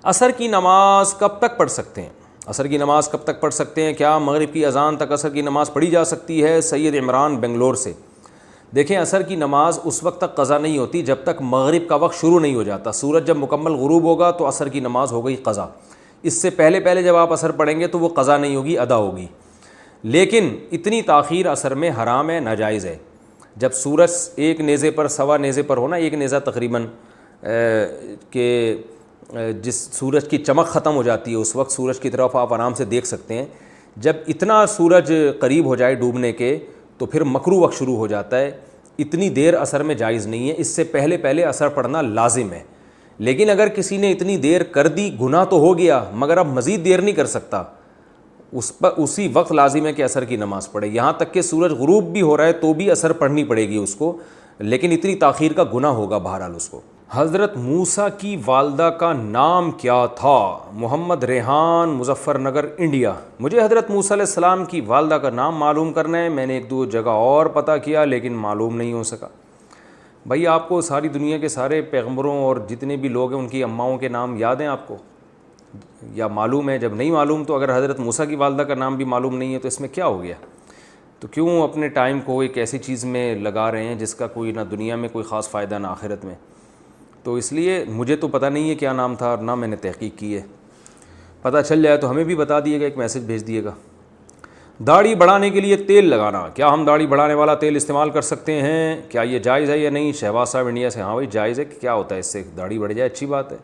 عصر کی نماز کب تک پڑھ سکتے ہیں؟ عصر کی نماز کب تک پڑھ سکتے ہیں؟ کیا مغرب کی اذان تک عصر کی نماز پڑھی جا سکتی ہے؟ سید عمران بنگلور سے۔ دیکھیں، عصر کی نماز اس وقت تک قضا نہیں ہوتی جب تک مغرب کا وقت شروع نہیں ہو جاتا۔ سورج جب مکمل غروب ہوگا تو عصر کی نماز ہو گئی قضا۔ اس سے پہلے جب آپ عصر پڑھیں گے تو وہ قضا نہیں ہوگی، ادا ہوگی۔ لیکن اتنی تاخیر عصر میں حرام ہے، ناجائز ہے۔ جب سورج ایک نیزے پر، سوا نیزے پر ہونا، ایک نیزہ تقریباً کہ جس سورج کی چمک ختم ہو جاتی ہے اس وقت سورج کی طرف آپ آرام سے دیکھ سکتے ہیں۔ جب اتنا سورج قریب ہو جائے ڈوبنے کے تو پھر مکروہ وقت شروع ہو جاتا ہے۔ اتنی دیر عصر میں جائز نہیں ہے، اس سے پہلے عصر پڑھنا لازم ہے۔ لیکن اگر کسی نے اتنی دیر کر دی، گناہ تو ہو گیا مگر اب مزید دیر نہیں کر سکتا، اس پر اسی وقت لازم ہے کہ عصر کی نماز پڑھے۔ یہاں تک کہ سورج غروب بھی ہو رہا ہے تو بھی عصر پڑھنی پڑے گی اس کو، لیکن اتنی تاخیر کا گناہ ہوگا بہرحال اس کو۔ حضرت موسیٰ کی والدہ کا نام کیا تھا؟ محمد ریحان، مظفر نگر، انڈیا۔ مجھے حضرت موسیٰ علیہ السلام کی والدہ کا نام معلوم کرنا ہے۔ میں نے ایک دو جگہ اور پتہ کیا لیکن معلوم نہیں ہو سکا۔ بھائی آپ کو ساری دنیا کے سارے پیغمبروں اور جتنے بھی لوگ ہیں ان کی اماؤں کے نام یاد ہیں آپ کو یا معلوم ہے؟ جب نہیں معلوم تو اگر حضرت موسیٰ کی والدہ کا نام بھی معلوم نہیں ہے تو اس میں کیا ہو گیا؟ تو کیوں اپنے ٹائم کو ایک ایسی چیز میں لگا رہے ہیں جس کا کوئی نہ دنیا میں کوئی خاص فائدہ نہ آخرت میں؟ تو اس لیے مجھے تو پتہ نہیں ہے کیا نام تھا اور نہ میں نے تحقیق کی ہے۔ پتہ چل جائے تو ہمیں بھی بتا دیے گا، ایک میسج بھیج دیے گا۔ داڑھی بڑھانے کے لیے تیل لگانا، کیا ہم داڑھی بڑھانے والا تیل استعمال کر سکتے ہیں؟ کیا یہ جائز ہے یا نہیں؟ شہباز صاحب انڈیا سے۔ ہاں بھائی جائز ہے۔ کیا ہوتا ہے اس سے؟ داڑھی بڑھ جائے، اچھی بات ہے۔